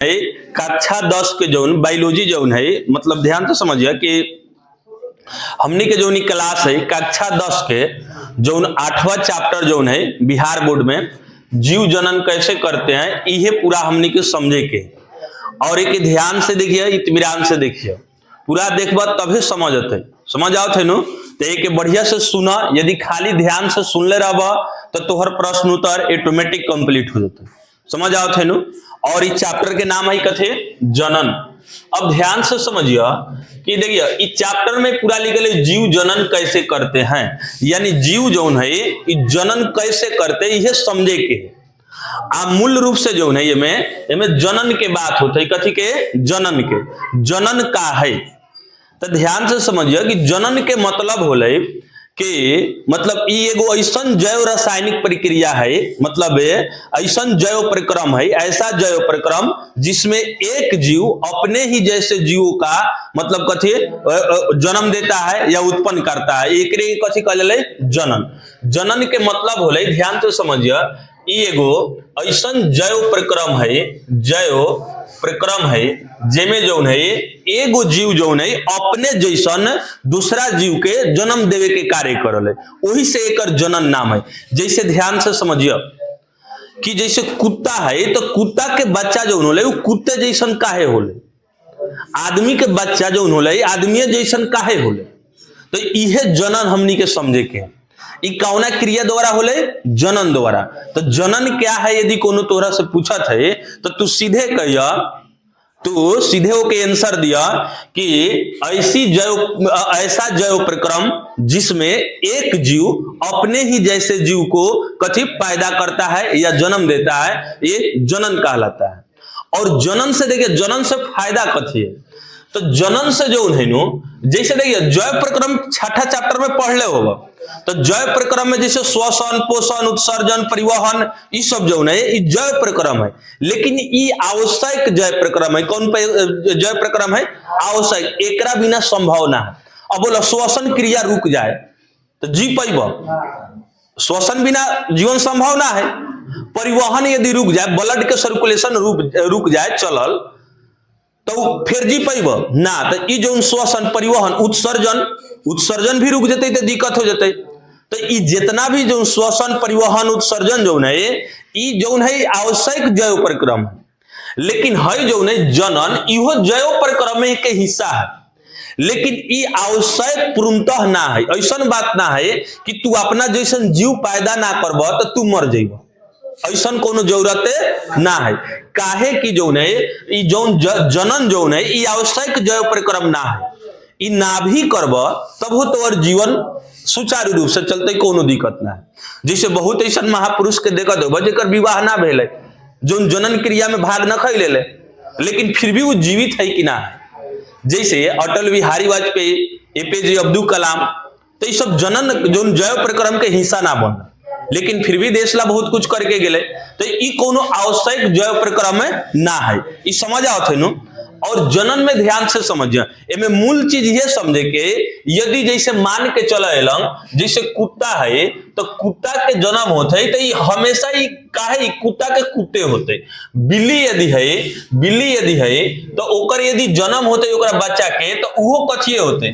है कक्षा 10 के जौन बायोलॉजी जौन है, मतलब ध्यान से समझिए कि हमने के जौन क्लास है कक्षा 10 के जौन 8वां चैप्टर जौन है बिहार बोर्ड में जीव जनन कैसे करते हैं, ये पूरा हमने के समझे के। और एक ध्यान से देखिए, इत्मीनान से देखिए, पूरा देखबा तभी समझ आते, समझ आओ थे नु। तो एक बढ़िया से सुना, यदि खाली ध्यान से सुनले रहबा तो तोहर प्रश्न उत्तर ऑटोमेटिक कंप्लीट हो जाते, समझ आओ थे नु। और इस चैप्टर के नाम है कथे जनन। अब ध्यान से समझिए कि देखिए इस चैप्टर में पूरा लिखल है जीव जनन कैसे करते हैं, यानी जीव जौन है जनन कैसे करते हैं ये समझे के। मूल रूप से जो है ये जनन के बात होते है, कथी के जनन के। जनन का है तो ध्यान से समझिए कि जनन के मतलब होले कि मतलब एगो ऐसा जैव रासायनिक प्रक्रिया है, मतलब ऐसा जैव प्रक्रम है, ऐसा जैव प्रक्रम जिसमें एक जीव अपने ही जैसे जीवों का मतलब कथी जन्म देता है या उत्पन्न करता है, एक कथी कहले जनन। जनन के मतलब होले, ध्यान से समझिए, एगो ऐसा जैव प्रक्रम है, जैव प्रक्रम है जेमे जौन है एगो जीव जौन है अपने जैसन दूसरा जीव के जन्म देवे के कार्य करल है, वही से एक जनन नाम है। जैसे ध्यान से समझिए कि जैसे कुत्ता है तो कुत्ता के बच्चा जौन होले वो कुत्ते जैसन काहे होले, आदमी के बच्चा जौन होले आदमी जैसन काहे होले। तो यह जनन हमनी के समझे के कौना क्रिया द्वारा होले, जनन द्वारा। तो जनन क्या है यदि कोनो तोरा से पूछत है तो तू सीधे कहिया, तू सीधे होके आंसर दिया कि ऐसा जैव प्रक्रम जिसमें एक जीव अपने ही जैसे जीव को कथी पैदा करता है या जन्म देता है, ये जनन कहलाता है। और जनन से देखिए, जनन से फायदा कथी है, तो जनन से जो है नो, जैसे देखिए जैव प्रक्रम 6ठा चैप्टर में पढ़ले होगा, तो जैव प्रक्रम में जैसे श्वसन, पोषण, उत्सर्जन, परिवहन, ये सब जो है ये जैव प्रक्रम है। लेकिन ये आवश्यक जैव प्रक्रम है। कौन जैव प्रक्रम है? आवश्यक, एकरा बिना संभव ना है। अब बोलो श्वसन क्रिया रुक जाए तो जी पैब, श्वसन बिना जीवन संभव ना है। परिवहन यदि रुक जाए, ब्लड के सर्कुलेशन रुक जाए चलल, तो फिर जी पैब ना। तो ये जो श्वसन, परिवहन, उत्सर्जन भी रुक जाते तो दिक्कत हो जाते। तो ये जितना भी जो श्वसन, परिवहन, उत्सर्जन जो है ये जो है आवश्यक जैव प्रक्रम है। लेकिन है जो है जनन, इहो जैव प्रक्रम के हिस्सा है, लेकिन ये आवश्यक पूर्णतः ना है। ऐसा बात ना है कि तू अपना जैसन जीव पैदा ना करब तो तू मर जाइब, ऐसा कोनो जरूरत ना है। काहे कि जो है जनन जो है ये आवश्यक जैव प्रक्रम ना है। ये ना भी करब तब हो तो जीवन सुचारू रूप से चलते, कोनो दिक्कत ना है। जैसे बहुत ऐसा महापुरुष के देखा दो जेकर विवाह ना भेले, जो जनन क्रिया में भाग न खै ले, लेकिन फिर भी वो जीवित है कि ना है। जैसे अटल बिहारी वाजपेयी, APJ अब्दुल कलाम, तो ये सब जनन जो जैव प्रक्रम के हिस्सा ना बन, लेकिन फिर भी देश ला बहुत कुछ करके गेले। तो ये कोनो आवश्यक जैव प्रक्रम में ना है, ये समझ आओ थे नु। और जनन में ध्यान से समझिए, इनमें मूल चीज ये समझे के, यदि जैसे मान के चले जैसे कुत्ता है तो कुत्ता के जन्म होते है तो ये हमेशा ही काहे कुत्ता के कुत्ते होते। बिल्ली यदि है तो ओकर यदि जन्म होते ओकरा बच्चा के, तो उहो कथिए होते,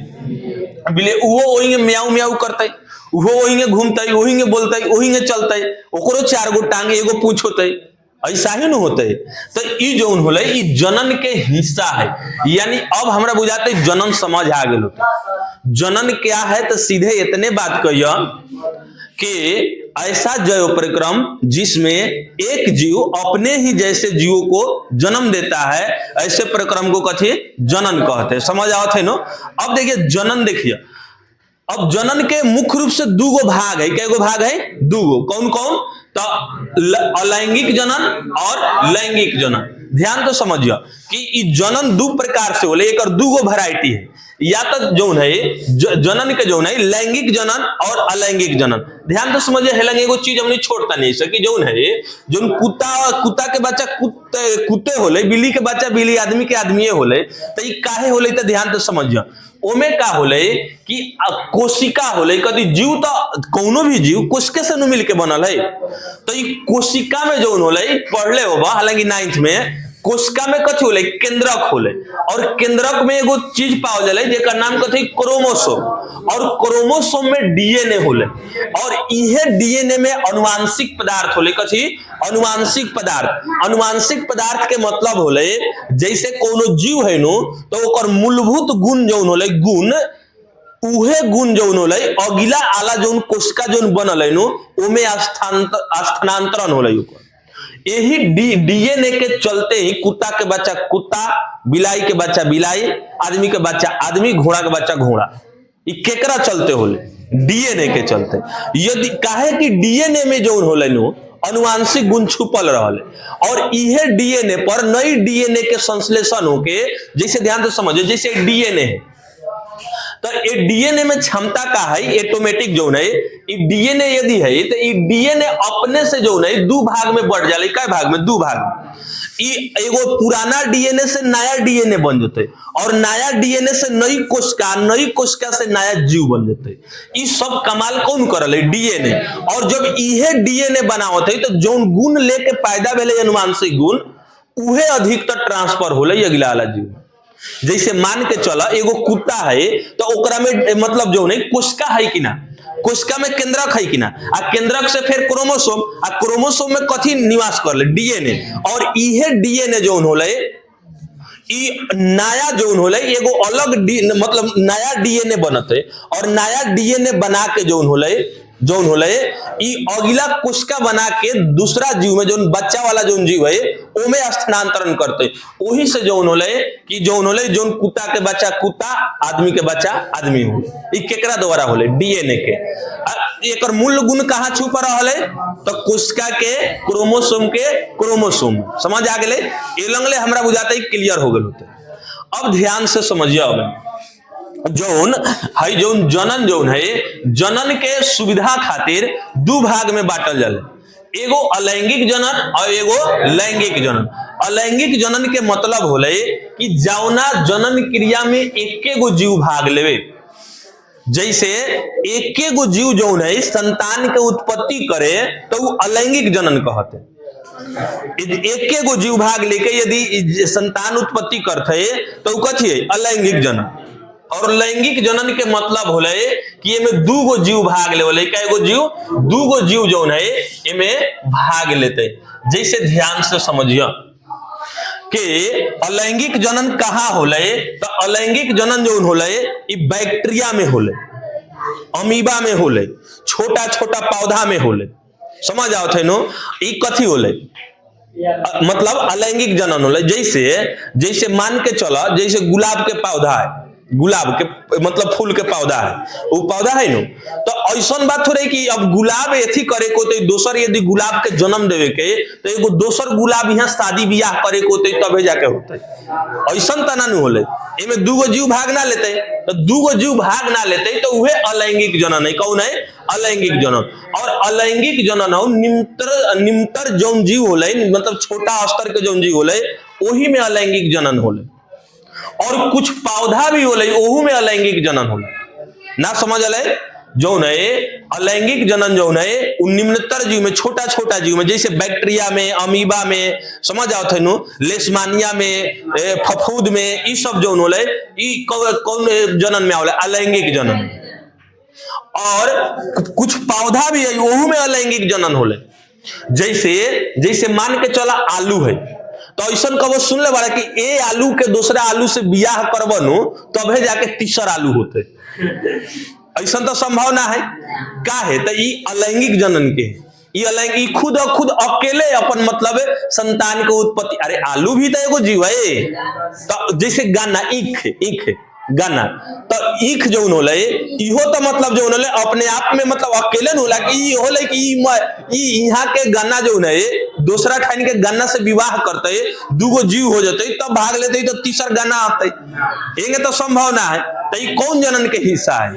बिल्ली उहो वही म्याऊ म्याऊ करते, उहो वही घूमते, वही बोलते, वही चलते, ओकरो 4 गो टांग, एगो पूंछ होते, ऐसा ही न होते। तो ये जो होले ये जनन के हिस्सा है। यानी अब हमरा बुझाते जनन समझ आ गए होते। जनन क्या है तो सीधे इतने बात कहिए कि ऐसा जैव प्रक्रम जिसमें एक जीव अपने ही जैसे जीवों को जन्म देता है, ऐसे प्रक्रम को कथी जनन कहते हैं। समझ आओ थे नो। अब देखिए जनन, देखिए अब जनन के मुख्य रूप से 2 गो भाग है। क्या गो भाग है? 2 गो। कौन कौन? तो अलैंगिक जनन और लैंगिक जनन। ध्यान तो समझिए कि जनन 2 प्रकार से होले, एक 2 गो वैरायटी है। या तो जो है जनन के जो है लैंगिक जनन और अलैंगिक जनन। ध्यान तो समझिए, हेलंग एगो चीज हमने छोड़ता नहीं सकी, जो है जो कुत्ता के बच्चा कुत्ते होले, बिल्ली के बच्चा बिल्ली, आदमी के आदमी होले। तो ये काहे होले तो ध्यान तो समझिए, ओमे का होले कि कोशिका होले। कभी जीव तो कोनो भी जीव कोशिका से मिल के बनल है। तो ये कोशिका में जो होले पढ़ले होगा, हालांकि 9th में कोशिका में कथी होले, केंद्रक होले, और केंद्रक में एगो चीज पाओ जाले जेकर नाम कथी, क्रोमोसोम, और क्रोमोसोम में डीएनए होले, और इहे डीएनए में अनुवांशिक पदार्थ होले, कथी, अनुवांशिक पदार्थ। अनुवांशिक पदार्थ के मतलब होले जैसे कोनो जीव है नु तो ओकर मूलभूत गुण जौन होले, गुण, उहे गुण जौन होले अगिला आला जौन कोशिका जौन बनल है नु ओमे स्थानांतरण होले ओकर। यही डीएनए के चलते ही कुत्ता के बच्चा कुत्ता, बिलाई के बच्चा बिलाई, आदमी के बच्चा आदमी, घोड़ा के बच्चा घोड़ा। ये केकरा चलते होले, डीएनए के चलते। यदि काहे कि डीएनए में जौन होले नु अनुवांशिक गुण छुपल रहले, और इहे डीएनए पर नई डीएनए के संश्लेषण होके, जैसे ध्यान से समझो, जैसे डीएनए है तो ये डीएनए में क्षमता का है, ऑटोमेटिक जो है डीएनए यदि है तो ये डीएनए अपने से जो है दो भाग में बढ़ जाले। क्या भाग में, दो भाग में। एगो पुराना डीएनए से नया डीएनए बन जते, और नया डीएनए से नई कोशिका, नई कोशिका से नया जीव बन जते। ये सब कमाल कौन करल है, डीएनए। और जब इहे डीएनए बनावत है तो जौन गुण लेके पैदा भेले अनुवांशिक गुण, उहे अधिकतर ट्रांसफर होले अगला वाला जीव। जैसे मान के चला एगो कुत्ता है तो ओकरा में मतलब जो नहीं कोशिका है कि ना, कोशिका में केंद्रक है कि ना, आ केंद्रक से फिर क्रोमोसोम, आ क्रोमोसोम में कथी निवास कर ले, डीएनए। और इहे डीएनए जौन होले ई नया जौन होले एगो अलग मतलब नया डीएनए बनते, और नया डीएनए बना के जौन होले ई अगला कोशिका बना के दूसरा जीव में जौन बच्चा वाला जौन जीव है ओमे स्थानांतरण करते। वही से जौन होले कि जौन होले जौन कुत्ता के बच्चा कुत्ता, आदमी के बच्चा आदमी हो। ई केकरा द्वारा होले, डीएनए के। एकर मूल गुण कहाँ छुपा रहले, तो कोशिका के क्रोमोसोम के क्रोमोसोम। समझ आ गेले, ए लंगले हमरा बुझाता है क्लियर हो गेल होते। अब ध्यान से समझिए, अब जौन है जौन जनन जौन है, जनन के सुविधा खातिर दो भाग में बांटल जाले, एगो अलैंगिक जनन और एगो लैंगिक जनन। अलैंगिक जनन के मतलब होले कि जौना जनन क्रिया में एके गो जीव भाग लेवे। जैसे एके गो जीव जौन है संतान के उत्पत्ति करे तो वो अलैंगिक जनन कहते। एके गो जीव भाग लेके यदि संतान उत्पत्ति करते तो कथी है, अलैंगिक जनन। और लैंगिक जनन के मतलब होले कि एमे दू गो जीव भाग लेवले, कएगो जीव, दू गो जीव जौन है एमे भाग लेते। जैसे ध्यान से समझिए कि अलैंगिक जनन कहाँ होले, तो अलैंगिक जनन जौन होले ई बैक्टीरिया में होले, अमीबा में होले, छोटा छोटा पौधा में होले। समझ आओ थे नो, ई कथी होले, मतलब अलैंगिक जनन होले। जैसे मान के चला, जैसे गुलाब के पौधा है, गुलाब के मतलब फूल के पौधा है, वो पौधा है नो, तो ऐसा बात हो रही कि अब गुलाब एथी करे को तो दोसर, यदि गुलाब के जन्म देवे के तो एगो दोसर गुलाब यहाँ शादी बियाह करे को तो तबे जाके होते। ऐसा तना नहीं होले, इनमें दूगो जीव भाग ना लेते, तो दूगो जीव भाग ना लेते तो वह अलैंगिक जनन है। कौन है, अलैंगिक जनन। और अलैंगिक जनन हो निम्तर जौन जीव होले, मतलब छोटा स्तर के जौन जीव होले वही में अलैंगिक जनन होले। और कुछ पौधा भी होले ओहू में अलैंगिक जनन होले। ना समझ आले, जौन है अलैंगिक जनन जौन है निम्नतर जीव में, छोटा छोटा जीव में, जैसे बैक्टीरिया में, अमीबा में, समझ आओ थे नु, लेशमानिया में, फफूद में, ई सब जौन होले ई कौन जनन में आवले, अलैंगिक जनन। और कुछ पौधा भी है ओहू में अलैंगिक जनन होले। जैसे मान के चला आलू है, तो ऐसा कबो सुन ले बाड़ा कि ए आलू के दूसरा आलू से बियाह करबनु तबे जाके तीसरा आलू होते। ऐसा तो संभावना है का है, तो ई अलैंगिक जनन के, ये अलैंगिक खुद अकेले अपन मतलब संतान के उत्पत्ति। अरे आलू भी तो एगो जीव है, तो जैसे गाना ईख गाना, तो ईख जौन होले इहो तो मतलब जौन होले अपने आप में मतलब अकेले न होला कि होले कि यहाँ के गन्ना जौन है दूसरा ठाइन के गन्ना से विवाह करते, दूगो जीव हो जाते, तब भाग लेते तो तीसरा गन्ना आते। ये तो संभावना है। तो ये कौन जनन के हिस्सा है,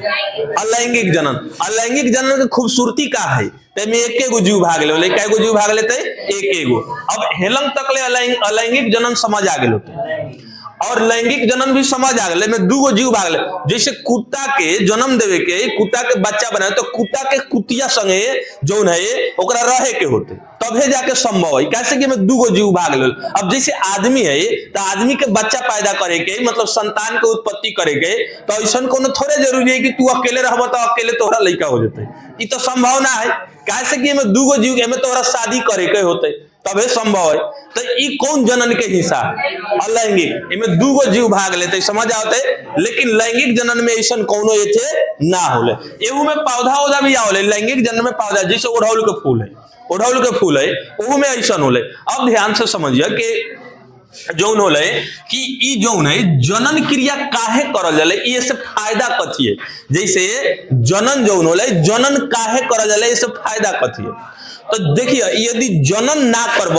अलैंगिक जनन। अलैंगिक जनन की खूबसूरती का है, में एक जीव भाग ले, कई गो जीव भाग लेते, एक एगो। अब हेलंग तक ले अलैंगिक जनन समझ आ गए होते। और लैंगिक जन्म भी समझ आ गए में दूगो जीव भाग ले। जैसे कुत्ता के जन्म देवे के, कुत्ता के बच्चा बनाए तो कुत्ता के कुतिया संगे जो है ओकरा रहे के होते तबे जाके संभव है। कैसे कि में दूगो जीव भाग ले। अब जैसे आदमी है तो आदमी के बच्चा पैदा करे के मतलब संतान के उत्पत्ति करे के, तो ऐसा कोनो थोड़े जरूरी है कि तू अकेले रहब तो अकेले तोहरा लड़का हो जाते, ये तो संभव ना है। कैसे कि में दूगो जीव के में तोहरा शादी करे के होते तबे संभव है। तो ये कौन जनन के हिस्सा है? अलैंगिक। इनमें दूगो जीव भाग लेते समझ आते, लेकिन लैंगिक जनन में ऐसा कोनो एथे ना होले। एहू में पौधा भी आओले लैंगिक जनन में पौधा, जैसे ओढ़ौल के फूल है, ओढ़ौल के फूल है ओहू में ऐसा होले। अब ध्यान से समझिए कि जौन होले कि ई जौन है जनन क्रिया काहे करल जाले, ये से फायदा कथी है। जैसे जनन जौन होले जनन काहे करल जाले, इससे फायदा कथी है। तो देखिए यदि जनन ना करब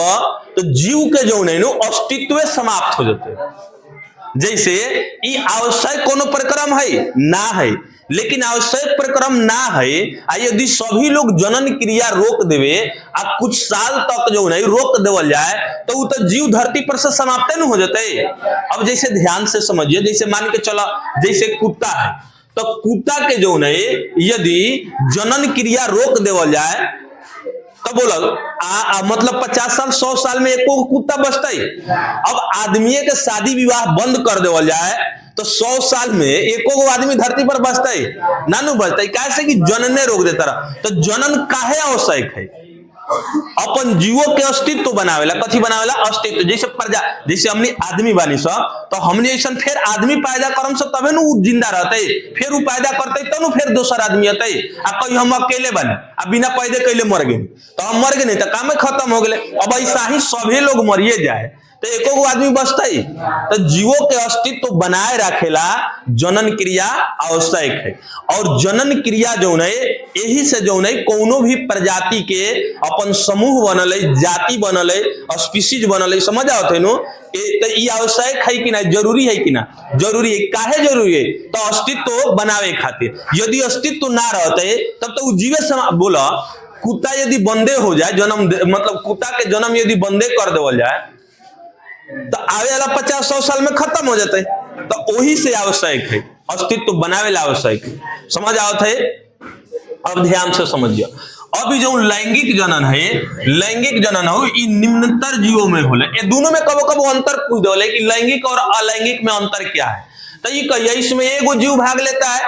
तो जीव के जो है अस्तित्व समाप्त हो जाते। जैसे ये आवश्यक कोनो प्रक्रम है ना है, लेकिन आवश्यक प्रक्रम ना है यदि सभी लोग जनन क्रिया रोक देवे आ कुछ साल तक जो है रोक देवल जाए तो वो तो जीव धरती पर से समाप्त न हो जाते। अब जैसे ध्यान से समझिए, जैसे मान के चला जैसे कुत्ता है तो कुत्ता के जो है यदि जनन क्रिया रोक देवल जाए तो बोला मतलब 50 साल 100 साल में एको कुत्ता बचता ही। अब आदमी के शादी विवाह बंद कर देवल जाए तो 100 साल में एको आदमी धरती पर बचता ही नानू बचता ही। कैसे कि जनने रोक देता रहा। तो जनन काहे आवश्यक है? अपन जीवों के अस्तित्व बनावेला, कथी बनावेला? अस्तित्व। जैसे प्रजा, जैसे हमने आदमी बानी सब तो हमने ऐसा फिर आदमी पैदा करम सब तबे नु जिंदा रहते, फिर वो पैदा करते तो फिर दूसरा आदमी आते। आ कहीं हम अकेले बने आ बिना पैदा कैले मर गए तो हम मर गए नहीं तो काम खत्म हो गए। अब ऐसा ही सभी लोग मरिए जाए तो एको आदमी बचता ही। तो जीवों के अस्तित्व बनाए रखेला जनन क्रिया आवश्यक है। और जनन क्रिया जो है यही से जो है कोनो भी प्रजाति के अपन समूह बनल है, जाति बनल है, स्पीशीज बनल है, समझ आओ थे नो। तो ये आवश्यक है कि ना, जरूरी है कि ना? जरूरी है। काहे जरूरी है? तो अस्तित्व बनावे खातिर। यदि अस्तित्व ना रहते तब तो जीवे बोला कुत्ता यदि बंदे हो जाए जन्म मतलब कुत्ता के जन्म यदि बंदे कर देवल जाए तो आवे वाला 50-100 साल में खत्म हो जाते। तो वही से आवश्यक है, अस्तित्व बनावे ला आवश्यक है। समझ आवत है? अब ध्यान से समझिए। अभी जो लैंगिक जनन है, लैंगिक जनन हो ये निम्नतर जीवों में होले। ये दोनों में कबो कबो अंतर पूछ दो कि लैंगिक और अलैंगिक में अंतर क्या है। तो ये कहिए इसमें एगो जीव भाग लेता है,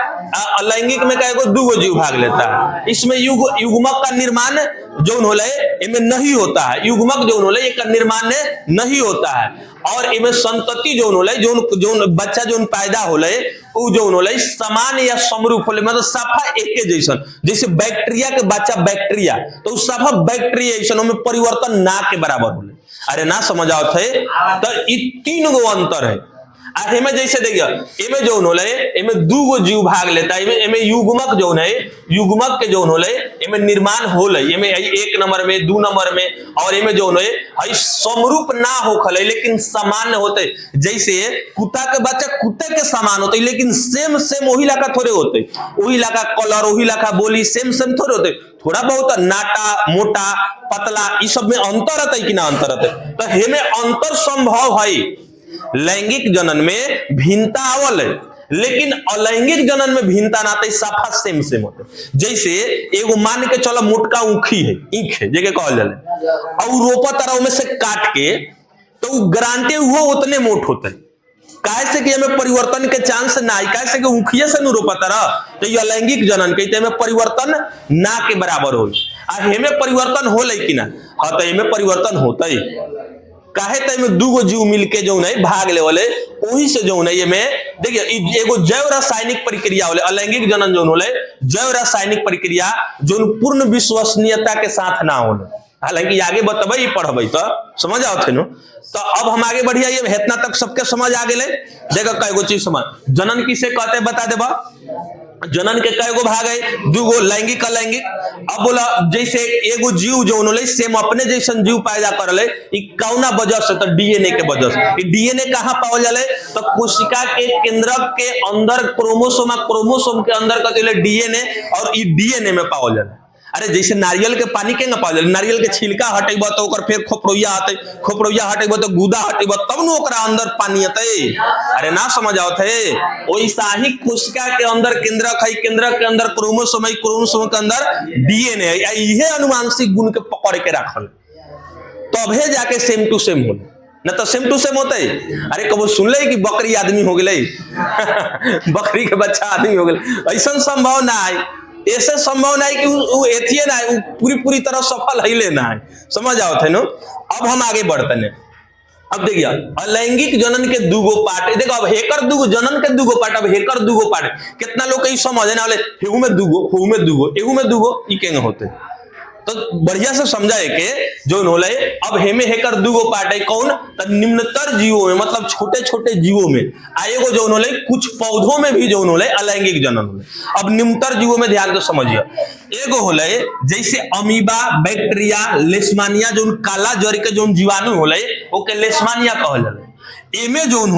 अलैंगिक में कहेगो दूगो जीव भाग लेता है। इसमें युग्मक का निर्माण जो होले इनमें नहीं होता है, युग्मक जो होले एक निर्माण नहीं होता है। और इनमें संतति जो होले जो बच्चा जो पैदा होले वो जो होले समान या समरूप होले, मतलब सफा एक जैसन। जैसे बैक्टीरिया के बच्चा बैक्टीरिया तो सफा बैक्टीरिया जैसन में परिवर्तन ना के बराबर होले। अरे ना समझ आओ थे। तो ये 3 गो अंतर है। में जैसे देखिए इमें जो होले इमें दूगो जीव भाग लेता है। इमें युग्मक जो है युग्मक के जो होले इमें निर्माण होले, इमें 1 नंबर में 2 नंबर में। और इमें जो है समरूप ना होखले लेकिन समान होते। जैसे कुत्ता के बच्चा कुत्ते के समान होते लेकिन सेम वही लाका थोड़े होते, वही लाका कलर वही लाका बोली सेम थोड़े होते। थोड़ा बहुत नाटा मोटा पतला इस सब में अंतर रहता है कि ना अंतर रहता है। तो हेमे अंतर संभव है। लैंगिक जनन में भिन्नता आवल है लेकिन अलैंगिक जनन में भिन्नता ना आते, साफा सेम होते। जैसे एगो मान के चलो मोटका ऊखी है, ईख है जगह कहल जाले, और रोपा तारा में से काट के तो गारंटी वो उतने मोट होते। कैसे कि हमें परिवर्तन के चांस ना है, कैसे कि ऊखिया से नहीं रोपा तारा तो ये अलैंगिक जनन के में परिवर्तन ना के बराबर हो। हमें परिवर्तन हो कि ना? हाँ तो हमें परिवर्तन होता ही। काहे तो में दूगो जीव मिलके जो है भाग ले वाले वही से जो है ये में देखिए एगो जैव रासायनिक प्रक्रिया होले। अलैंगिक जनन जो होले जैव रासायनिक प्रक्रिया जो पूर्ण विश्वसनीयता के साथ ना होले। हालांकि आगे बतबे पढ़बे तो समझ आओ थे नो। तो अब हम आगे बढ़िया ये इतना तक सबके समझ आ गए। देखो कईगो चीज समझ जनन किसे कहते बता देबा। जनन के कईगो भाग है? दूगो लैंगिक अलैंगिक। अब बोला जैसे एगो जीव जो होले सेम अपने जैसन जीव पैदा करले कौना वजह से? तो डीएनए के वजह से। डीएनए कहाँ पावल जाले? तो कोशिका के केंद्रक के अंदर क्रोमोसोम के अंदर कहते डीएनए और डीएनए में पावल जाले। अरे जैसे नारियल के पानी के पावल, नारियल के छिलका हटेब तो ओकर फिर खोपड़िया आते, खोपड़िया हटेब तो गुदा हटेब तब न ओकरा अंदर पानी आते। अरे ना समझ आवत है, वैसा ही कोशिका के अंदर केंद्रक है, केंद्रक के अंदर क्रोमोसोम है, क्रोमोसोम के अंदर डीएनए है, यही अनुवांशिक गुण के पकड़ के रखल, तबे जाके सेम टू सेम हो, न तो सेम टू सेम होता है। अरे कबो सुन ले कि बकरी आदमी हो गए बकरी के बच्चा आदमी हो गए, ऐसा संभव ना है, ऐसे संभव नहीं कि वो एथिए ना है, पूरी तरह सफल है लेना है, समझ आओ थे नो। अब हम आगे बढ़ते हैं। अब देखिए अलैंगिक जनन के दूगो पार्ट, देखो अब हेकर दूगो जनन के दूगो पार्ट, अब हेकर दूगो पार्ट, कितना लोग कहीं समझे ना वाले, हेहू में दूगो, हेहू में दूगो, एहू में दूगो, ई केंगे होते, तो बढ़िया से समझाए के जो होले। अब हेमे हेकर दूगो पार्ट है, कौन, तो निम्नतर जीवों में, मतलब छोटे छोटे जीवों में, आएगो जो होले, कुछ पौधों में भी जो होले अलैंगिक जनन होले। अब निम्नतर जीवों में ध्यान तो समझिए, एगो होले जैसे अमीबा, बैक्टीरिया, लेशमानिया, जो काला जड़ के जो जीवाणु होले ओके लेशमानिया कहल जाले। एमे जोन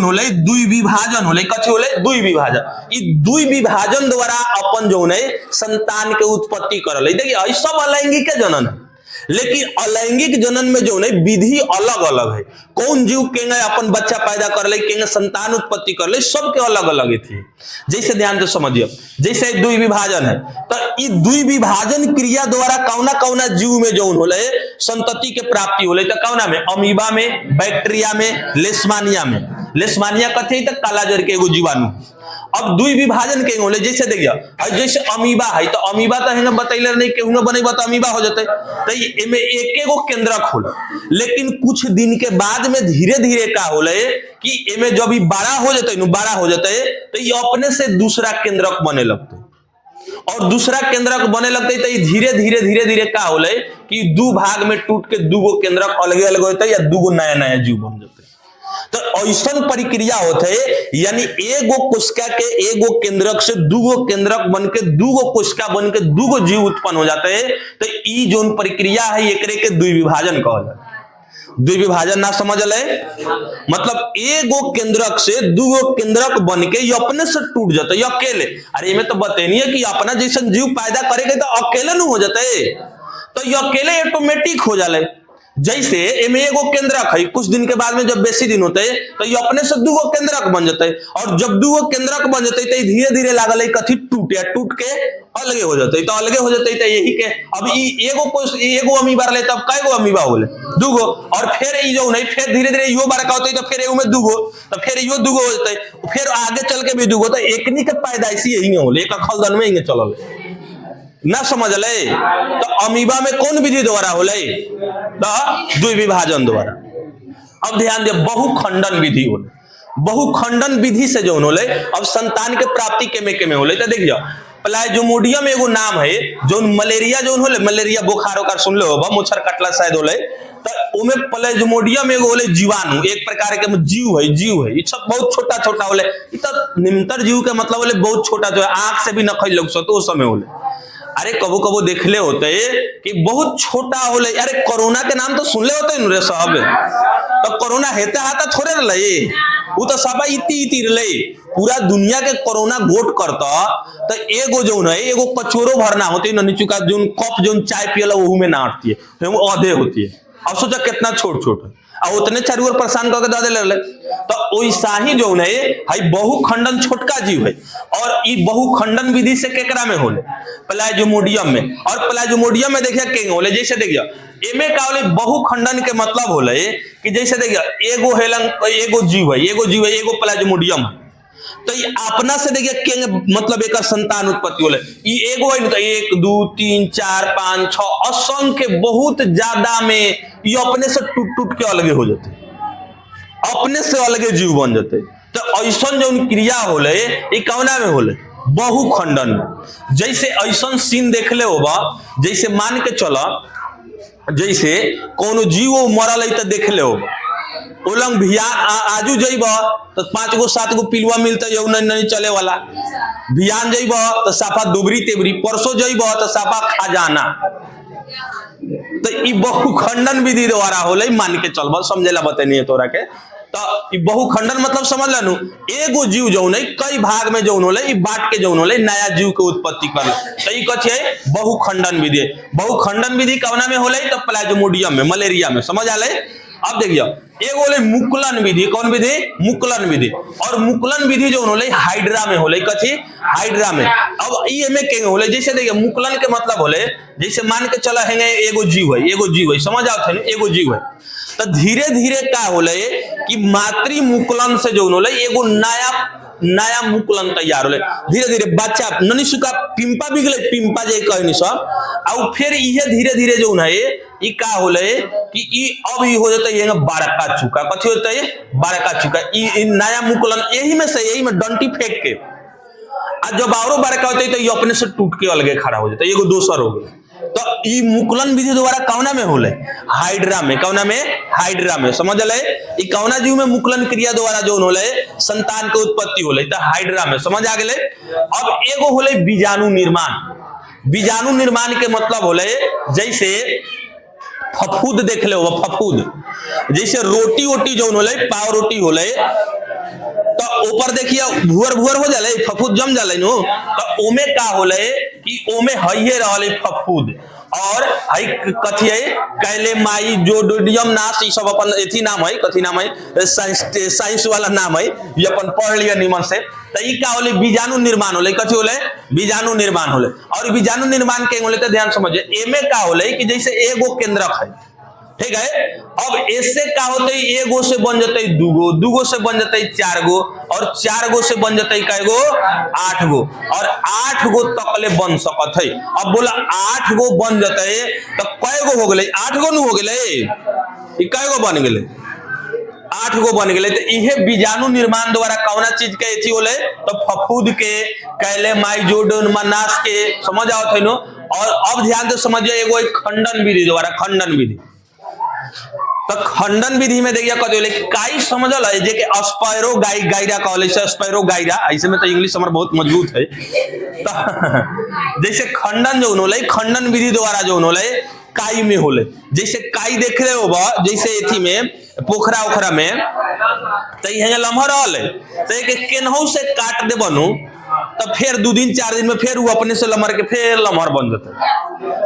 होले दुई विभाजन होले, कथी होले, दुई विभाजन। ई दुई विभाजन द्वारा अपन जो है संतान के उत्पत्ति करल। देखिए सब अलैंगिक जनन है, लेकिन अलैंगिक जनन में जो है विधि अलग अलग है। कौन जीव केंगे अपन बच्चा पैदा कर ले, केंगे संतान उत्पत्ति कर ले, सबके अलग अलग थी। जैसे ध्यान से समझिए, जैसे दुई विभाजन है, तो ई दुई विभाजन क्रिया द्वारा कौना कौना जीव में जो होले संतति के प्राप्ति होले, तो कौना में, अमीबा में, बैक्टीरिया में, लेशमानिया में। लेशमानिया कथी, तो काला जड़ के एगो जीवाणु। अब दुई विभाजन के होले, जैसे देखिए जैसे अमीबा है, तो अमीबा तो है बतैले नहीं, केहू बनेबा तो अमीबा हो जाते, तो एमे एकेगो केंद्रक होला। लेकिन कुछ दिन के बाद में धीरे धीरे का होले कि एमे जब भी बड़ा हो जाते, तो ये अपने से दूसरा केंद्रक बने लगते, और दूसरा केंद्रक बने लगते, तो धीरे धीरे का होले कि दू भाग में टूट के दूगो केंद्रक अलग अलग होते, या दूगो नया नया जीव बन जाते। तो ऐसा प्रक्रिया होते है, यानी एगो कोशिका के एगो केंद्रक से दूगो केंद्रक बन के, दूगो कोशिका बन के दूगो जीव उत्पन्न हो जाते हैं। तो ई जोन प्रक्रिया है एकरे के द्वि विभाजन कहल जाए। द्वि विभाजन ना समझ ले, मतलब एगो केंद्रक से दूगो केंद्रक बन के ये अपने से टूट जाते, ये अकेले। अरे इनमें तो बतेनी है कि अपना जैसा जीव पैदा करेगा तो अकेले नहीं हो जाते, तो ये अकेले ऑटोमेटिक हो जाले। जैसे एमे एगो केंद्रक है, कुछ दिन के बाद में जब बेसी दिन होते हैं तो ये अपने से दूगो केंद्रक बन जाते हैं, और जब दूगो केंद्रक बन जाते तो धीरे धीरे लागल है कथी, टूट के अलगे हो जाते, तो अलगे हो जाते तो यही के अब एगो अमीबा रहे, तब कईगो अमीबा होले, दूगो, और फिर ई जो नहीं, फिर धीरे धीरे इहो बड़का होते, तो फिर एगो में दूगो, तो फिर इहो दूगो हो जाते, फिर आगे चल के भी दूगो, तो एकनी के पैदाइशी यही होले, एक खलदन में ही चलल ना समझ ले। तो अमीबा में कौन विधि द्वारा होले, तो द्वि विभाजन द्वारा। अब ध्यान दे, बहुखंडन विधि होले, बहुखंडन विधि से जो होले अब संतान के प्राप्ति केमे होले। तो देखिए प्लाज्मोडियम एगो नाम है, जो मलेरिया जो होले, मलेरिया बुखार ओकार सुन लो, मच्छर कटला शायद होले, तो उमे प्लाज्मोडियम एगो होले जीवाणु, एक प्रकार के जीव है, ये सब बहुत छोटा छोटा होले। ई तो निम्नतर जीव के मतलब होले बहुत छोटा, जो आंख से भी न खइल लग सकतो उस समय होले। अरे कबो कबो देखले होते कि बहुत छोटा होले। अरे कोरोना के नाम तो सुनले होते रे साहब, तो कोरोना हेते हाथा थोड़े रहे, वो तो सब इति रहे, पूरा दुनिया के कोरोना गोट करता। तो एगो जो है एगो कचोरो भरना होती है, नीचुका जो कप जो चाय पियला वो में ना आती है, वो आधे होती है। अब सोचा कितना छोट और उतने चारू ओर परेशान करके दे ले। तो वैसा ही जो है बहुखंडन छोटका जीव है, और ई बहुखंडन विधि से केकरा में होले, प्लाज्मोडियम में। और प्लाज्मोडियम में देखिए के होले, जैसे देखिए एमे का होले बहुखंडन के मतलब होले कि जैसे देखिए एगो जीव है, एगो प्लाज्मोडियम है, तो ये अपना से देखिए के मतलब एक संतान उत्पत्ति होले। ई एगो है तो 1 2 3 4 5 6 असंख्य बहुत ज्यादा में ये अपने से टूट के अलगे हो जाते, अपने से अलगे जीव बन जाते। तो ऐसा जो क्रिया होले ये कौना में होले, बहुखंडन में। जैसे ऐसा सीन देखले होबा, जैसे मान के चला जैसे कोनो जीव मरल है तो देखले होबा, ओलंग भिया आजू जइब तो 5 गो 7 गो पिलुआ मिलते, नहीं चले वाला। भियान जइब तो साफा दुबरी तेबरी, परसों जइब तो साफा खजाना। तो ई बहुखंडन विधि द्वारा होले, मान के चलबा, समझेला बतेनी है तोरा के। तो बहुखंडन मतलब समझ लो, एगो जीव जौन है कई भाग में जौन होले बांट के जौन होले नया जीव के उत्पत्ति कर, तो ई कथी है बहुखंडन विधि। बहुखंडन विधि कौना में होले, तो प्लाज्मोडियम में, मलेरिया में, समझ आले। अब देखिए एगो होले मुकुलन विधि, कौन विधि, मुकुलन विधि। और मुकुलन विधि जो होले हाइड्रा में होले, कथी, हाइड्रा में। अब ई में के होले, जैसे देखिए मुकुलन के मतलब होले, जैसे मान के चला है एगो जीव है, एगो जीव है, समझ आओ थे, एगो जीव है, तो धीरे धीरे का होले कि मातृ मुकुलन से जो होले एगो नया मुकुलन तैयार होले, धीरे धीरे बच्चा ननी सुका पिंपा भी गले, पिंपा जे कहनी सब, और फिर इहे धीरे धीरे जो है ई का होले कि ई अब ई हो जते ये बड़का चुका, कथी होते बड़का चुका, ई नया मुकुलन यही में से, यही में डंटी फेंक के, आ जब औरो बड़का होते तो ये अपने से टूट के अलगे खड़ा हो जाता, एगो दोसर हो गए। तो ई मुकुलन विधि द्वारा कौना में होले, हाइड्रा में, कौना में, हाइड्रा में, समझ ले। ई कौना जीव में मुकुलन क्रिया द्वारा जो होले संतान के उत्पत्ति होले, तो हाइड्रा में, समझ आ गेले। अब एगो होले बीजाणु निर्माण। बीजाणु निर्माण के मतलब होले जैसे फफूद देख ले, फफूद जैसे रोटी वोटी जो होले, पाव रोटी होले, तो ऊपर देखिए भुअर भुअर हो जाले, फफूद जम जाले नो, तो ओमे का होले कि ओमे हइये रहले फफूद, और हई कथी है कैलेमाई जोडियम नाश, ई सब अपन एथी नाम है, कथी नाम है, साइंस वाला नाम है, ये अपन पढ़ लिया निमन से। तो ई का होले बीजाणु निर्माण होले, कथी होले, बीजाणु निर्माण होले। और बीजाणु निर्माण के होले तो ध्यान समझिए, एमे का होले कि जैसे एगो केंद्रक है, ठीक है, अब इससे का होते एगो से बन जाते दूगो, दूगो से बन जाते चार गो, और चार गो से बन जाते कैगो, 8 गो, और 8 गो तकले बन सकत है। अब बोला 8 गो बन जाते तो कै गो हो गए, 8 गो न हो गए, कै गो बन गए, 8 गो बन गए। तो इहे बीजाणु निर्माण द्वारा कौना चीज के एथी होले, तो फफूद के, कैलेमाइडोमोनास के, समझ आओ थे नो। और अब ध्यान से समझिए एगो खंडन विधि द्वारा, खंडन विधि, तो खंडन विधि में देखिए कथी होले, काई समझल है जे के स्पायरो गाइरा कहले से, स्पायरो गाइरा, ऐसे में तो इंग्लिश हमार बहुत मजबूत है। तो जैसे खंडन जो होले, खंडन विधि द्वारा जो होले काई में होले, जैसे काई देख रहे हो बा, जैसे एथी में पोखरा ओखरा में, तो यहाँ लम्हा रहल है, तो एक केनहू से काट दे बनू, तो फिर 2 दिन 4 दिन में फिर वो अपने से लमर के फिर लमहर बन जाता है।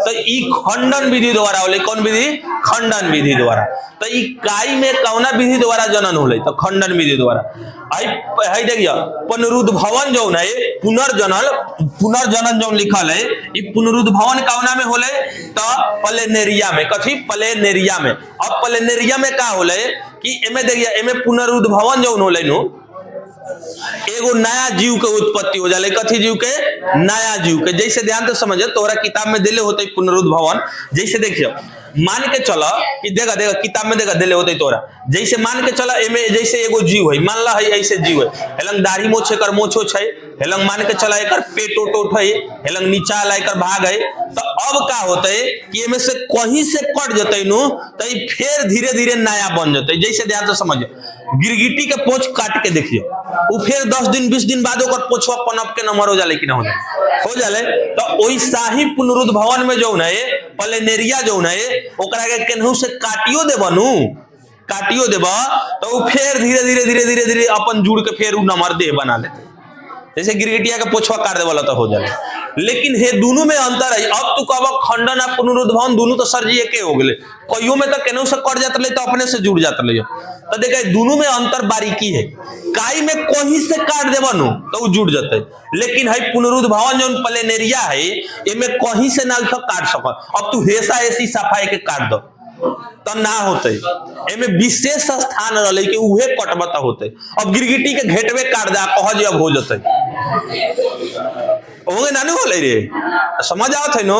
तो ई खंडन विधि द्वारा होले, कौन विधि, खंडन विधि द्वारा। तो ई काई में कौना विधि द्वारा जनन होले, तो खंडन विधि द्वारा। आई देखिए पुनरुद्भवन जो है, पुनर्जनन जो लिखल है, ई पुनरुद्भवन कौना में होले, तो प्लेनेरिया में, कथी, प्लेनेरिया में। अब प्लेनेरिया में का होले कि एमे देखिए एमे पुनरुद्भवन जो होले नो, एगो नया जीव के उत्पत्ति हो जाले, कथी जीव के, नया जीव के। जैसे ध्यान से समझे, तोहरा किताब में दिले होते पुनरुद्भवन, जैसे देखिए मान के चला कि देखा किताब में देखा दिले होते तोरा, जैसे मान के चला एमे जैसे एगो जीव है, मान ला है ऐसे जीव है, हेलंग दाढ़ी मोछ एकर मोछो छै, हेलंग मान के चला एकर पेट ओट है, हेलंग नीचा ला एकर भाग है। तो अब का होते कि एमे से कहीं से कट जते नु, तो फिर धीरे धीरे नया बन जते। जैसे ध्यान से समझिए, गिरगिटी के पोछ काट के देखिए, वो फिर 10 दिन 20 दिन बाद ओकर पोछवा पनप के नंबर हो जाले कि ना हो जाले। तो वैसा ही पुनरुद्भवन में जो है प्लेनेरिया जो है, ओकरा के केनहू से काटियो देबनु, काटियो देबा, तो फिर धीरे धीरे धीरे धीरे धीरे अपन जुड़ के फिर उ नंबर देह बना लेते। जैसे गिरगिटिया के पोछवा काट दे वाला तो हो जाए। लेकिन हे दोनों में अंतर है। अब तू कब खंडन और पुनरुद्भवन दोनों तो सर जी एके हो गए, कईयों में तो केनहू से कट जाते ले तो अपने से जुड़ जाते ले। तो देखा दोनों में अंतर बारीकी है। काई में कहीं से काट देवनु तो वो जुड़ जाते, लेकिन है पुनरुद्भवन जो प्लेनेरिया है इनमें कहीं से ना काट सकत। अब तू हेसा ऐसी सफाई के काट दो तो ना होते, एमे विशेष स्थान रहे कि उहे कटबता होते। अब गिरगिटी के घेटवे काट दे कह जी अब हो जाते होंगे ना होले रे, समझ आवत है नो।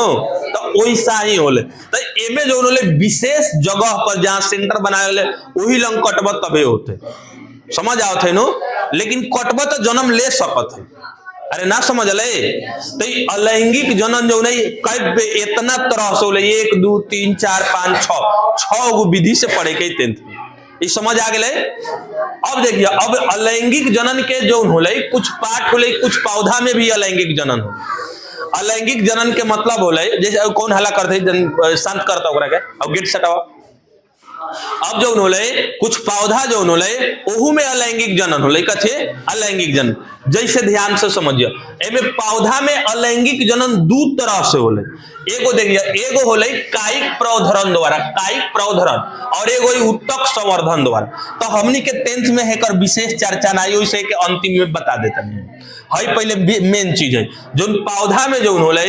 तो वैसा ही होले। तो एमे जो होले विशेष जगह पर जहां सेंटर बनाए वही लंग कटबत तबे होते, समझ आवत है नो। लेकिन कटबत तो जन्म ले सकत है, अरे ना समझ ले। तो अलैंगिक जनन जो नहीं कई इतना तरह से होले 1 2 3 4 5 6 गो विधि से पढ़े के 10th ये समझ आ गए। अब देखिए अब अलैंगिक जनन के जो होले कुछ पाठ होले, कुछ पौधा में भी अलैंगिक जनन हो। अलैंगिक जनन के मतलब होले जैसे कौन हला करते शांत करता ओकरा के, अब गेट सटावा अब जो होले कुछ पौधा जो होले ओहू में अलैंगिक जनन होले, कथे अलैंगिक जनन। जैसे ध्यान से समझिए, एमे पौधा में अलैंगिक जनन दू तरह से होले। एगो देखिए, एगो होले कायिक प्रवर्धन द्वारा, कायिक प्रवर्धन, और एगो उत्तक संवर्धन द्वारा। तो हमनी के 10th में हेकर विशेष चर्चा ना हो, इसे के अंतिम में बता देता नहीं है। पहले मेन चीज है जो पौधा में जो होले,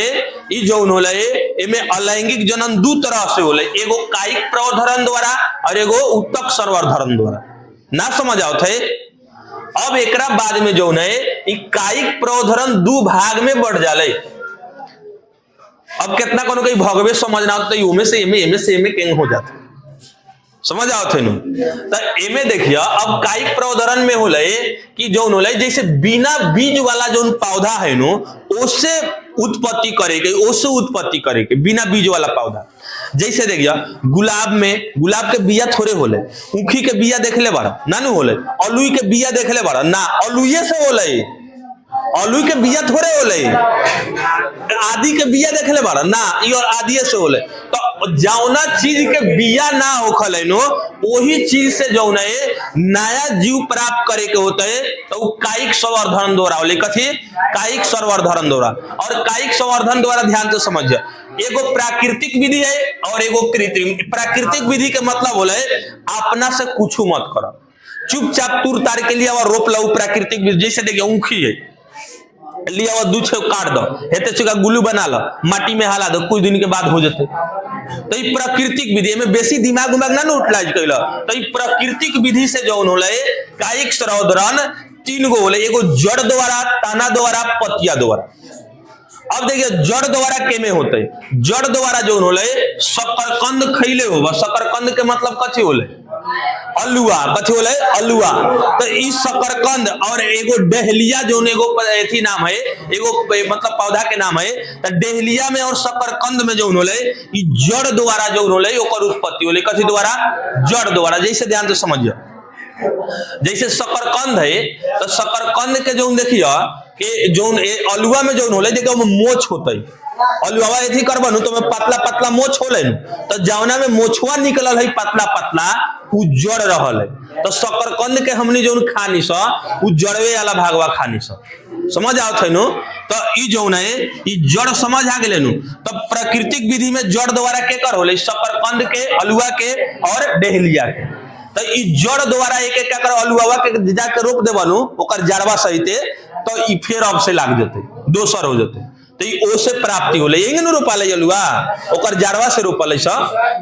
ई जो होले एमे अलैंगिक जनन दू तरह से होले, एगो कायिक प्रवर्धन द्वारा और एगो उत्तक संवर्धन द्वारा। ना समझ आओ थे। अब एकरा बाद में जो है ई कायिक प्रवर्धन दू भाग में बढ़ जाले। अब कितना कोनो कहीं भगवे समझना हो तो उमे से एमे केंग हो जाता, समझ आओ थे। तो एमे देखिए, अब कायिक प्रवर्धन में होले कि जो होले जैसे बिना बीज वाला जो पौधा है नो, उससे उत्पत्ति करे के बिना बीज वाला पौधा। जैसे देखिए गुलाब में, गुलाब के बिया थोड़े होले, ऊखी के बिया देख ले बारा ना नु होले, अलुई के बिया देख ले बारा ना, अलुए से होले, अलुई के बिया थोड़े होले, आदि के बिया देख ले बारा ना, ई और आदिये से होले। तो जौना चीज के बिया ना होखले नो, वही चीज से जो है नया जीव प्राप्त करे के होते है, तो कायिक संवर्धन द्वारा होले। कथी? कायिक संवर्धन द्वारा। और कायिक संवर्धन द्वारा ध्यान से समझिए, एगो प्राकृतिक विधि है और एगो कृत्रिम। प्राकृतिक विधि के मतलब होले अपना से कुछ मत करो, चुपचाप तुर तार के लिए और रोप लो। प्राकृतिक विधि जैसे देखिए ऊखी है, लिया और दूध काट दो, हेते चुका गुल्लू बना लो, माटी में हाला दो, कुछ दिन के बाद हो जाते। तो ये प्राकृतिक विधि में बेसी दिमाग उमाग ना यूटिलाइज कैला। तो ये प्राकृतिक विधि से जो होले कायिक संवर्धन 3 गो होले, एगो जड़ द्वारा, तना द्वारा, पतिया द्वारा। अब देखिए जड़ द्वारा केमे होते है, जड़ द्वारा जो होले शकरकंद खैले होगा। शकरकंद के मतलब कथी होले? अलुआ। कथी होले? अलुआ। तो इस शकरकंद और एगो डहलिया जो एगो एथी नाम है, एगो मतलब पौधा के नाम है। तो डहलिया में और शकरकंद में जो होले ई जड़ द्वारा जो होले ओकर उत्पत्ति होले। कथी द्वारा? जड़ द्वारा। जैसे ध्यान से समझिए, जैसे शकरकंद है तो शकरकंद के जो देखिए कि जो अलुआ में जो होले देखिए मोछ होते है, अलुआ एथी करबनु तो में पतला पतला मोछ होले, तो जौना में मोछवा निकलल है पतला पतला उ जड़ रहल है। तो शकरकंद के हमनी जो खानी सा उ जड़वे वाला भागवा खानी सा, समझ आओ थे नु। तो ई जो है ई जड़ समझ आ गेले नु। तो प्राकृतिक विधि में जड़ द्वारा के कर होले शकरकंद के, अलुआ के और डहलिया के। तो ई जड़ द्वारा एक एक कर अलुआ के जाके रोप देबनु ओकर जड़वा सहित, तो ई फिर अब से लाग जेते, दोसर हो जेते। तो ई ओसे प्राप्ति होले, यही न रोपाले अलुआ, ओकर जड़वा से रोपाले सा।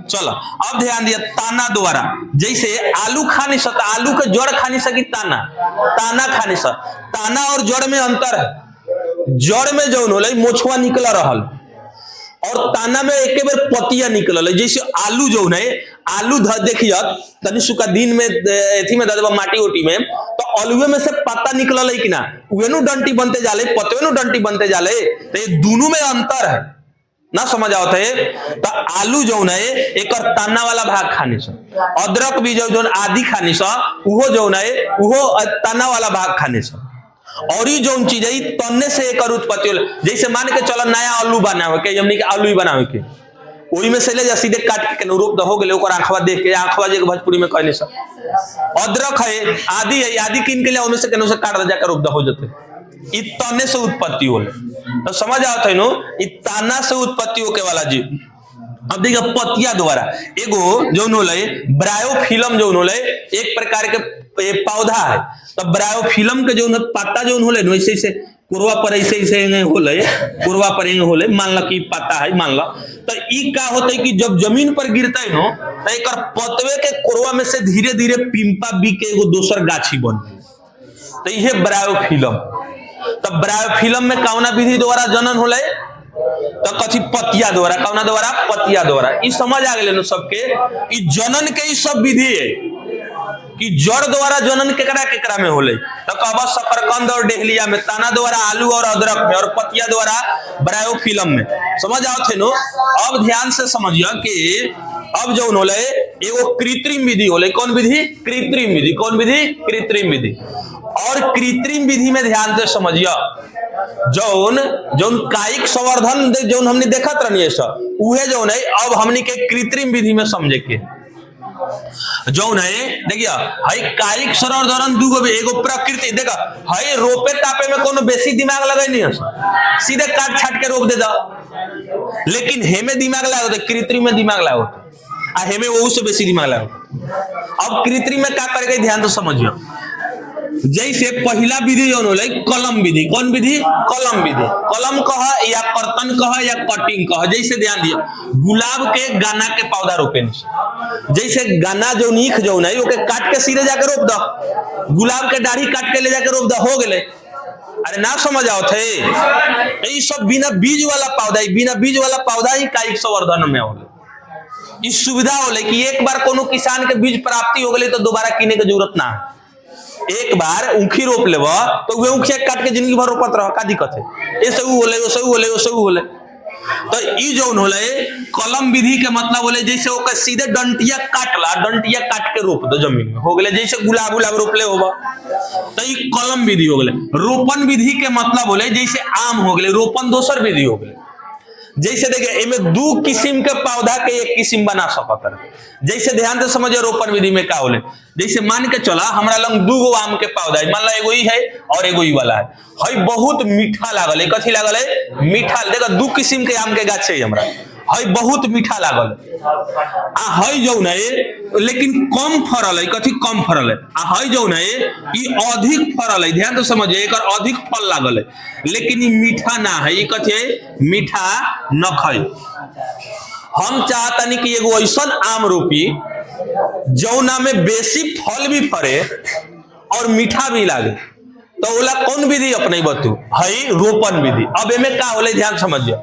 चलो अब ध्यान दिया, ताना द्वारा। जैसे आलू खानी सा, आलू के जड़ खानी सा कि ताना? ताना खानी सा। ताना और जड़ में अंतर है। जड़ में जो होले मोछवा निकला रहल और ताना में एक बार पतिया निकलल। जैसे आलू जो है, आलू देखिए तनी सुखा दिन में एथी में दबा माटी ओटी में, तो अलुए में से पत्ता निकलल है कि ना, वेनु डंटी बनते जाले, पतवेनु डंटी बनते जाले। तो ये दोनों में अंतर है ना, समझ आओ थे। तो आलू जो है एक ताना वाला भाग खाने से, अदरक भी जो आदि खाने से उहो जो है उहो ताना वाला भाग खाने से। और ये जो चीज है तन्ने से एक उत्पत्ति होले। जैसे मान के चलो नया आलू बनावे के, हमनी के आलू ही बनावे के, वही में से ले जा सीधे काट के रोप द हो गेले, ओकर आंखवा देख के, आंखवा जे भोजपुरी में कहने से अदरक है, आदि है, आदि किन के लिए ओमे से केनो से काट द जाकर रोप द हो जते। ई तन्ने से उत्पत्ति होले। तो समझ आवत है नो, ई ताना से उत्पत्ति होके वाला जी। अब देखिए पतिया द्वारा, एगो जो होले ब्रायोफिलम जो होले एक प्रकार के पौधा है। तो ब्रायोफिलम के जो पत्ता जो होले वैसे से कोरवा पर ऐसे होले, कोरवा पर होले, मान लो कि पत्ता है मान लो। तो ई का होता है कि जब जमीन पर गिरता है नो, तो एक पतवे के कोरवा में से धीरे धीरे पिंपा बी के एगो दोसर गाछी बनती है। तो ये ब्रायोफिलम। तो ब्रायोफिलम में कौना विधि द्वारा जनन होले? तो कथी? पतिया द्वारा। कौना द्वारा? पतिया द्वारा। ई समझ आ गेले नो सबके। ई जनन के ई सब विधि है कि जड़ द्वारा जनन केकरा में होले। तो कहबा शकरकंद और डहलिया में, ताना द्वारा आलू और अदरक में, और पतिया द्वारा ब्रायोफिलम में। समझ आओ थे नो। अब ध्यान से समझिए कि अब जो होले एगो कृत्रिम विधि होले। कौन विधि? कृत्रिम विधि। कौन विधि? कृत्रिम विधि। और कृत्रिम विधि में ध्यान से समझिए, जौन कायिक संवर्धन जौन हमने देखत रहनी है सब, उहे जो है अब हमनी के कृत्रिम विधि में समझे के। जौन है देखिए हई कायिक सर्वधर्म दूगो एगो प्रकृति देखा हई रोपे तापे में कोनो बेसी दिमाग लगे नहीं है, सीधे काट छाट के रोप दे दा। लेकिन हेमे दिमाग लागो तो कृत्रिम में दिमाग लागो आ हेमे वो से बेसी दिमाग लागो। अब कृत्रिम में क्या करेगा ध्यान तो समझियो। जैसे पहला विधि जौन होले कलम विधि, कौन विधि? कलम विधि। कलम कह या कर्तन कह या कटिंग कह, जैसे ध्यान दियो गुलाब के गाना के पौधा रोपे जैसे गाना जो नीख जो नहीं ओके काट के सीधे जाके रोप दो, गुलाब के दाढ़ी काट के ले जाके रोप दो, हो गए। अरे ना समझ आओ थे ये सब बिना बीज वाला पौधा, बिना बीज वाला पौधा ही कायिक संवर्धन में होले। इस सुविधा होले कि एक बार कोनो किसान के बीज प्राप्ति हो गई तो दोबारा किने की जरूरत ना है। एक बार ऊखी रोप लेब तो वे ऊखिया काट के जिंदगी भर रोपत रह, का दिक्कत है? ये सब होले वो सब होले वो सब होले। तो ई जौन होले कलम विधि के मतलब होले जैसे ओके सीधे डंटिया काटला, डंटिया काट के रोप दो जमीन में, हो गए। जैसे गुलाब गुलाब रोपले होबा तो ई कलम विधि हो गए। रोपण विधि के मतलब होले जैसे आम हो गए, रोपण दोसर विधि हो गए। जैसे देखिए इनमें दो किस्म के पौधा के एक किस्म बना सकता है। जैसे ध्यान से समझिए रोपण विधि में क्या होले। जैसे मान के चला हमरा लंग दू गो आम के पौधा है, मान ला एगो ही है और एगो ही वाला है, हई बहुत मीठा लागल है। कथी लागल है? मीठा। देखो दू किस्म के आम के गाछ है हमरा, हई बहुत मीठा लागल आ हई जौन है लेकिन कम फरल है। कथी कम फरल है? आ हई जौन है ई अधिक फरल है। ध्यान तो समझिए एकर अधिक फल लागल है लेकिन ई मीठा ना है। ई कथी है? मीठा न खाई। हम चाहतानी कि एगो ऐसन आम रोपी जौना में बेसी फल भी फरे और मीठा भी लागे, तो ओला कौन विधि अपने बतू? हई रोपण विधि। अब एमे का होले ध्यान समझिए,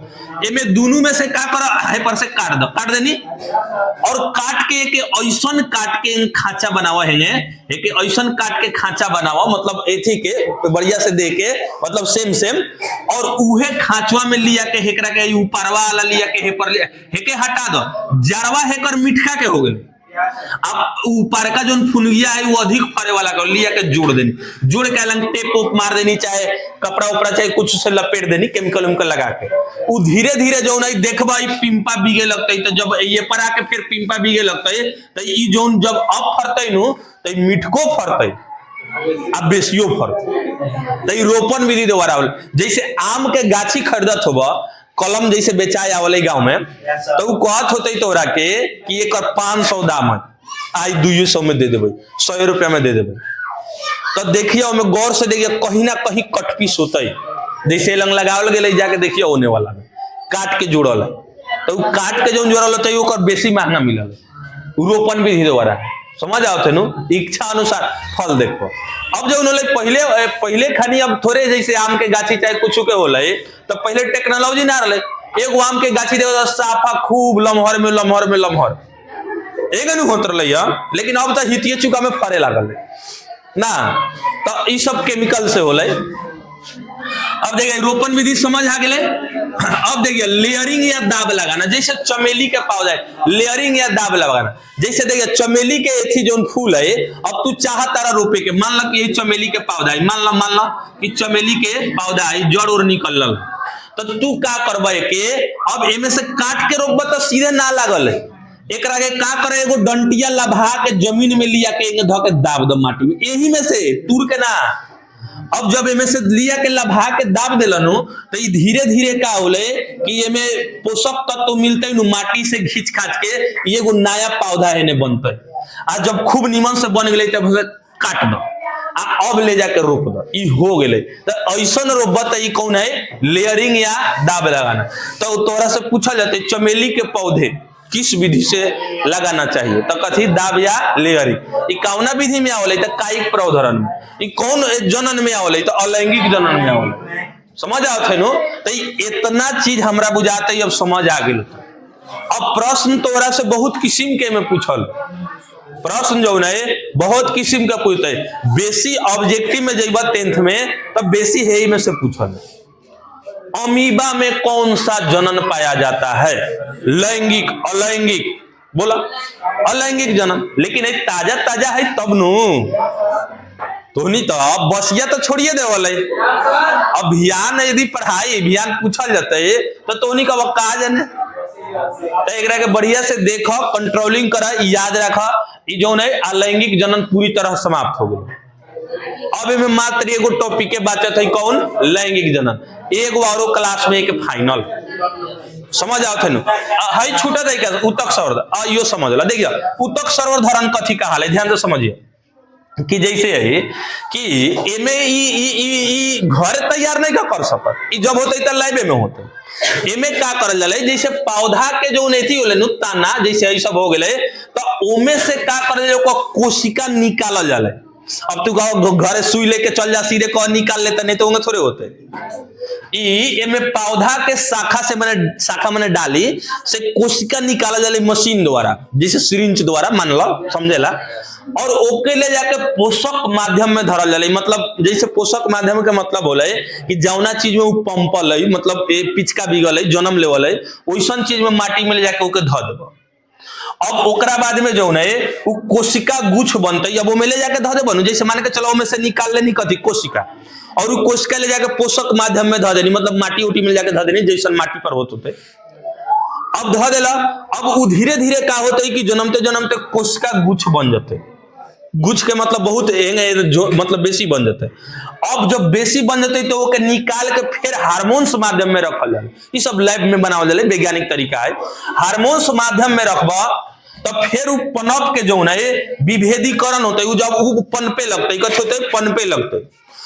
एमे दोनों में से का कर है पर से काट दो, काट देनी और काट के एक ऐसन काट के खांचा बनावा है, एक ऐसन काट के खांचा बनावा मतलब एथी के बढ़िया से दे के मतलब सेम सेम, और उहे खांचवा में लिया के हेकरा के ऊपरवा वाला लिया के हे पर हेके हटा दो, जड़वा हेकर मिठका के हो गए। अब ऊपर का जो फुनगिया है वो अधिक फरे वाला कर लिया के जोड़ देनी, जोड़ के अलग टेप ओप मार देनी, चाहे कपड़ा उपड़ा चाहे कुछ से लपेट देनी केमिकल उमिकल लगा के। वो धीरे धीरे जो नहीं देखबा पिंपा बीगे लगता है, तो जब ये पर आके फिर पिंपा बीगे लगता है तो ये जोन जब अब फरते नु तो मिठको फरते अब बेसियो फरते। तो रोपण विधि द्वारा जैसे आम के गाछी खरीदत होबा कलम जैसे बेचाए आवले गांव में, तो वो कहत होते तोरा के कि एक 500 दाम है, आज 200 में दे देवे, 100 रुपया में दे देवे। तो देखिए हमें गौर से देखिए कहीं ना कहीं कटपीस होता है। जैसे लंग लगावल गए जाके देखिए होने वाला में काट के जोड़ल है, तो काट के जो जोड़ल होता है वो बेसी महंगा मिलल। रोपण विधि द्वारा समझ आओ थे इच्छा अनुसार फल देखो। अब जो उन्होंने पहले खानी अब थोड़े जैसे आम के गाछी चाहे कुछ के होले, तो पहले टेक्नोलॉजी ना रहे, एगो आम के गाछी देखो साफा खूब लमहर में लमहर में लमहर एगो नहीं होत रही, लेकिन अब तो हितिये चुका में फरे लागल ना, तो ये सब केमिकल से होले। अब देखिए रोपण विधि समझ आ गए। अब देखिए लेयरिंग या दाब लगाना, जैसे चमेली के पौधा है लेयरिंग या दाब लगाना। जैसे देखिए चमेली के एथी जो फूल है, अब तू चाह तारा रोपे के, मान ला कि ये चमेली के पौधा है, मान ला कि चमेली के पौधा है जड़ और निकल, तो तू का करबे के अब एमे से काट के रोपबा तो सीधे ना लागल है, एकरा के का करे एगो डंटिया लभा के जमीन में लिया के धो के दाब दो माटी में, यही में से तूर के ना। अब जब एमे से लिया के लभा के दाब देलनु तो ये धीरे धीरे का होले कि एमे पोषक तत्व मिलते नु माटी से घींच खाच के ये एगो नया पौधा है ने बनते। आ जब खूब निमन से बन गए तब काट दो आ अब ले जाके रोप दो, ई हो गए। तो ऐसा रोपत ई कौन है? लेयरिंग या दाब लगाना। तो तोरा से पूछा जाते चमेली के पौधे किस विधि से लगाना चाहिए, तो कथी दाब या लेयरिंग। ई कौना विधि में आवले? तो कायिक प्रवर्धन में। ई कौन जनन में आवले? तो अलैंगिक जनन में आवले। समझ आओ थे नो? तो इतना चीज हमरा बुझाते अब समझ आ गई। अब प्रश्न तोरा से बहुत किस्म के में पूछल, प्रश्न जो है बहुत किस्म का पूछते है। बेसी ऑब्जेक्टिव में जब 10th में तब बेसी है में से पूछल अमीबा में कौन सा जनन पाया जाता है? लैंगिक अलैंगिक? बोला अलैंगिक जनन, लेकिन ताजा ताजा है तब नु तो नहीं, तो अब बसिया तो छोड़िए दे वाले अभियान यदि पढ़ाई अभियान पूछल जाते है तो नहीं कहा जाने। तो एक के बढ़िया से देखो कंट्रोलिंग करा, याद रखा ये जो है अलैंगिक जनन पूरी तरह समाप्त हो गया। अब इनमें मात्र एगो टॉपिक के बात है, कौन? लैंगिक जनन। एक वारो क्लास में एक फाइनल समझ आओ थे हई छूटा दे क्या उतक सर्वर यो समझ ला। देखिए उतक सर्वर धरण कथी का हाल है, ध्यान से समझिए कि जैसे है कि एमे ई घर तैयार नहीं कर सकत, ई जब होते तो लाइव में होते। एमे का करल जाले, जैसे पौधा के जो नेथी होले नु तना जैसे ई सब हो गेले तो ओमे से का करल जाले, कोशिका निकालल जाले। अब तू घर सुई लेके चल जा सीधे कह निकाल लेता, नहीं तो थोड़े होते। एमे पौधा के शाखा मैंने डाली से कोशिका निकाला जाले मशीन द्वारा, जैसे सिरिंज द्वारा मान लो समझेला, और ओके ले जाके पोषक माध्यम में धरल जाले। मतलब जैसे पोषक माध्यम के मतलब होले कि जौना चीज में वो पंपल है, मतलब पिचका बिगल है, जन्म लेवल है, वैसन चीज में माटी में ले जाके ओके धर देबो। अब ओकरा बाद में जो है वो कोशिका गुच्छ बनते, अब वो में ले जाके धर देबो। जैसे मान के चलो में से निकाल लेनी कथी कोशिका, और वो कोशिका ले जाके पोषक माध्यम में धर देनी, मतलब माटी उटी में जाके धर देनी जैसन माटी पर होते। अब धर देला, अब वो धीरे धीरे का होते कि जन्मते कोशिका गुच्छ बन जाते। गुच्छ के मतलब बहुत मतलब बेसी बन जाते। अब जब बेसी बन जाते तो ओके निकाल के फिर हार्मोन्स माध्यम में रखल जाए। ये सब लैब में बनावल जाए, वैज्ञानिक तरीका है। हार्मोन्स माध्यम में रखबा तो फिर वो पनप के जो है विभेदीकरण होता है, जब वो पनपे लगते होते पनपे लगते,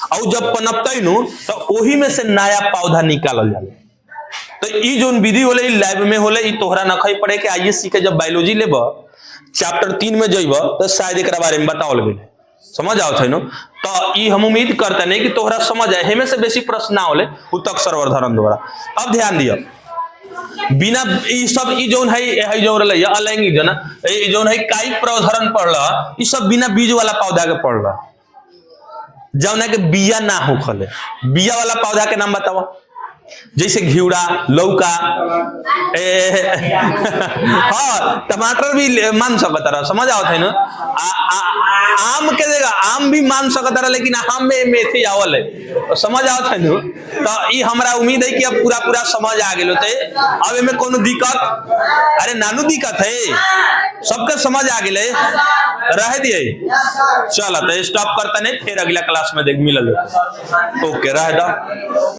और जब पनपते नु तो वही में से नया पौधा निकालल जाए। तो ये जो विधि होले लैब में होले, ये तोहरा नखई पड़े के आईएससी के जब बायोलॉजी लेब चैप्टर 3 में जइब तो शायद एक बारे में बताओल गए, समझ आओ थे नो। तो ये हम उम्मीद करते नहीं कि तोहरा समझ आए, हमें से बेसी प्रश्न ना होले उतक सर्वर धरण द्वारा। अब ध्यान दियो, बिना ई सब ई जोन है जो रले अलैंगिक जना ई जोन है काई प्रधरण पढ़ला, ई सब बिना बीज वाला पौधा के पढ़ला, जौना के बिया ना होखले। बिया वाला पौधा के नाम बताओ, जैसे घिउड़ा, लौका, हाँ टमाटर भी मान सकता रहा, समझ आओ थे ना। आम के देगा, आम भी मान सकता रहा, लेकिन आम में मेथी आवल है, समझ आओ थे ना। तो ये हमारा उम्मीद है कि अब पूरा समझ आ गए थे। अब इनमें कोनो दिक्कत, अरे नानू दिक्कत है, सबके समझ आ गए, रह दिए। चल तो स्टॉप करता नहीं, फिर अगला क्लास में देख मिलल। ओके रह दो।